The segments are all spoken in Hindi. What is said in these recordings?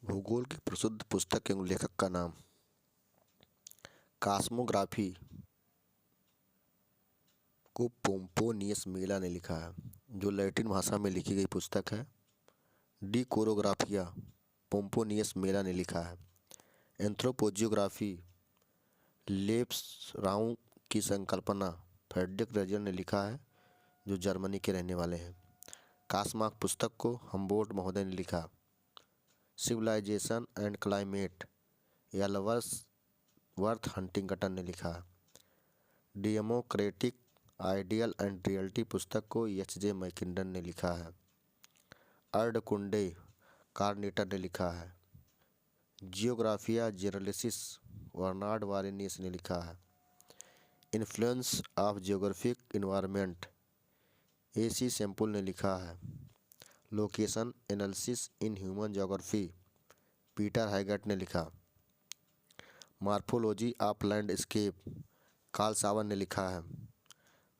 भूगोल की प्रसिद्ध पुस्तक के लेखक का नाम। कॉस्मोग्राफी को पोम्पोनियस मेला ने लिखा है, जो लैटिन भाषा में लिखी गई पुस्तक है। डी कोरोग्राफिया पोम्पोनियस मेला ने लिखा है। एंथ्रोपोजियोग्राफी लेब्सराउम की संकल्पना फ्रेडरिक रेजर ने लिखा है, जो जर्मनी के रहने वाले हैं। कॉस्मार्क पुस्तक को हम्बोल्ट महोदय ने लिखा। Civilisation and climate Ellsworth Huntington ने लिखा। डेमोक्रेटिक आइडियल एंड रियलिटी पुस्तक को एच.जे. मैकिंडन ने लिखा है। अर्डकुंडे कार्नेटर ने लिखा है। जियोग्राफिया जेनरलिसिस बर्नार्ड वारेनियस ने लिखा है। Influence of geographic environment AC. Sample ने लिखा है। Location analysis in human geography Peter Haggett ने लिखा। मॉर्फोलॉजी ऑफ लैंडस्केप कार्ल सावन ने लिखा है।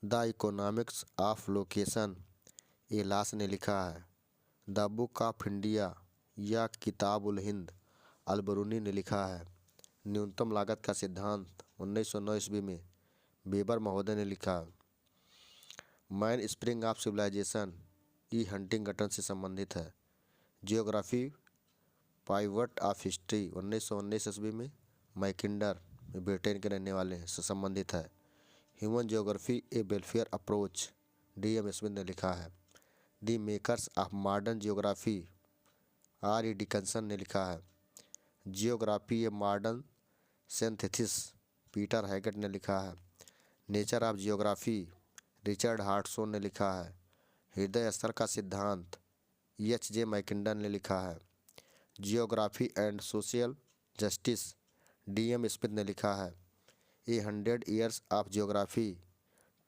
The economics of location alas ने लिखा है। द बुक ऑफ इंडिया या किताबुल हिंद अलबरूनी ने लिखा है। न्यूनतम लागत का सिद्धांत 1909 ईस्वी में वेबर महोदय ने लिखा। Man spring of civilisation E Huntington से संबंधित है। जियोग्राफी पाइवट ऑफ हिस्ट्री 1919 ईस्वी में मैकिंडर ब्रिटेन के रहने वाले हैं से संबंधित है। ह्यूमन जियोग्राफी ए वेलफेयर अप्रोच डी.एम. स्मिथ ने लिखा है। दी makers of modern geography आर.ई. Dickinson ने लिखा है। Geography a modern synthesis Peter Haggett ने लिखा है। नेचर ऑफ जियोग्राफी रिचर्ड हार्टसॉन ने लिखा है। हृदय स्तर का सिद्धांत एच.जे. मैकिंडन ने लिखा है। Geography and social justice DM. Smith ने लिखा है। ए 100 ईयर्स ऑफ जियोग्राफी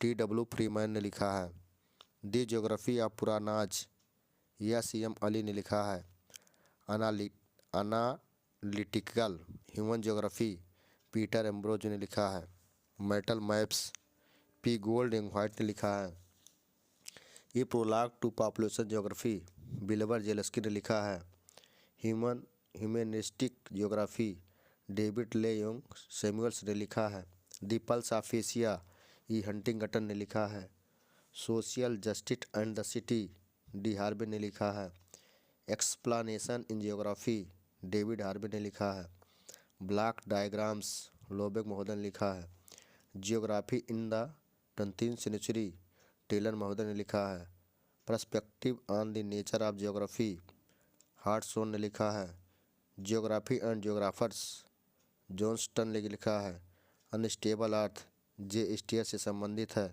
टी.डब्ल्यू. फ्रीमैन ने लिखा है। दी जियोग्राफी ऑफ पुरानाज या सी.एम. अली ने लिखा है। Analytical human geography Peter Ambrose ने लिखा है। Metal maps P. Gould and White ने लिखा है। ये prologue to population geography Wilbur Zelinsky ने लिखा है। Humanistic geography David Ley Young Samuels ने लिखा है। The pulse of Asia E Huntington ने लिखा है। Social justice and the city D Harvey ने लिखा है। Explanation in geography David Harvey ने लिखा है। ब्लॉक डायग्राम्स लोबेक महोदय ने लिखा है। Geography in the 20th century Taylor महोदय ने लिखा है। Perspective on the nature of geography Hartshorne ने लिखा है। जियोग्राफी एंड जियोग्राफर्स जॉनस्टन ने लिखा है। अनस्टेबल अर्थ जे स्टेयर से संबंधित है।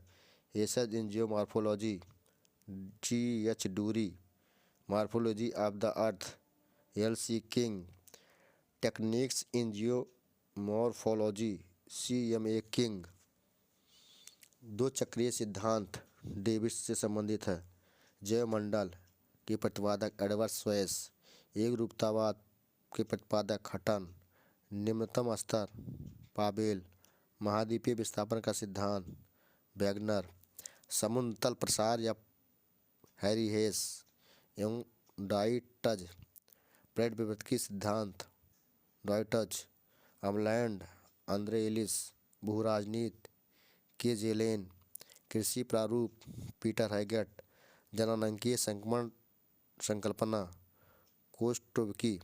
Essays in geomorphology G H. Dury. Morphology of the earth L C. King. Techniques in geomorphology C M A. King. दो चक्रीय सिद्धांत डेविस से संबंधित है। जैवमंडल के प्रतिपादक एडवर्ड स्वैस। एक रूपतावाद के प्रतिपादक हटन। निम्नतम स्तर पावेल। महाद्वीपीय विस्थापन का सिद्धांत वैगनर। समुद्र तल प्रसार या हैरी हेस एवं डॉयटज। प्लेट विवर्तकी सिद्धांत डॉयटज। अमलैंड आंद्रे एलिस। भूराजनीति के जेलेन। कृषि प्रारूप पीटर हैगेट। जननांकीय संक्रमण संकल्पना कोस्टोवकी।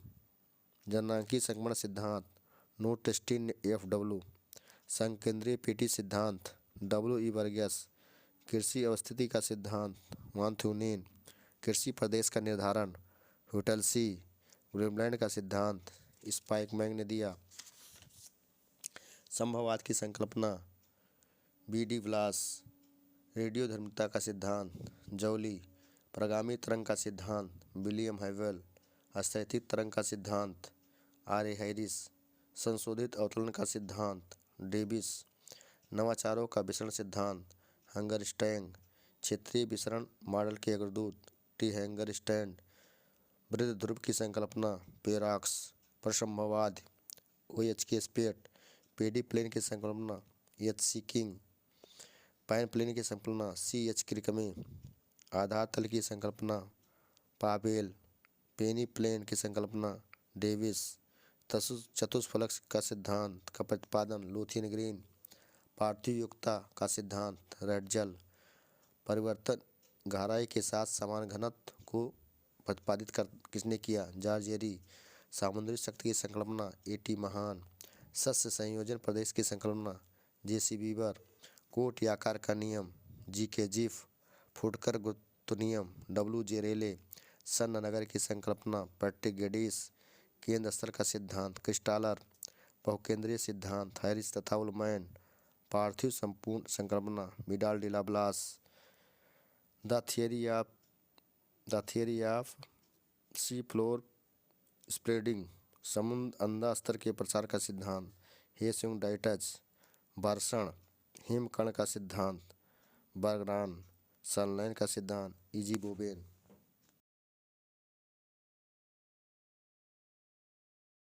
जननांकीय संक्रमण सिद्धांत नोटेस्टिन एफ.डब्ल्यू. संकेंद्रीय पेटी सिद्धांत डब्ल्यू.ई. बर्गेस। कृषि अवस्थिति का सिद्धांत माथ्यूनेन। कृषि प्रदेश का निर्धारण हुटलसी। ग्रीनलैंड का सिद्धांत स्पाइकमैन ने दिया। संभववाद की संकल्पना बी.डी. व्लास। रेडियोधर्मिता का सिद्धांत जौली। प्रगामी तरंग का सिद्धांत विलियम हैवेल। स्थैतिक तरंग का सिद्धांत आर.ए. हैरिस। संशोधित अवतरण का सिद्धांत डेविस। नवाचारों का विसरण सिद्धांत हंगरस्टैंग। क्षेत्रीय विसरण मॉडल के अग्रदूत टी. हैंगरस्टैंड। वृद्ध ध्रुव की संकल्पना पेराक्स। प्रसंभववाद ओ.एच.के. स्पेट। पेडी प्लेन की संकल्पना एच.सी. किंग। पैन प्लेन की संकल्पना सी.एच. क्रिकमे। आधार तल की संकल्पना पावेल। पेनी प्लेन की संकल्पना डेविस। चतुष्फलक का सिद्धांत का प्रतिपादन लुथियन ग्रीन। पार्थिवयुक्तता का सिद्धांत रेटजल। परिवर्तन गहराई के साथ समान घनत्व को प्रतिपादित कर किसने किया? जॉर्ज एरी। सामुद्रिक शक्ति की संकल्पना एटी महान। सस्य संयोजन प्रदेश की संकल्पना जेसी बीवर। कोट आकार का नियम जीके जिफ। फुटकर गुरुत्व नियम डब्ल्यू जे रेले। सन्न नगर की संकल्पना पैट्रिक गेडिस। केंद्र स्थल का सिद्धांत क्रिस्टालर। बहुकेंद्रीय सिद्धांत हैरिस तथा उलमैन। पार्थिव संपूर्ण संकल्पना Vidal de Lablache. The theory of sea floor spreading समुद्र अंधा स्तर के प्रसार का सिद्धांत हेसुंग डाइटच। वर्षण हिमकर्ण का सिद्धांत बर्गरान। सनलाइन का सिद्धांत इजी बोबेन।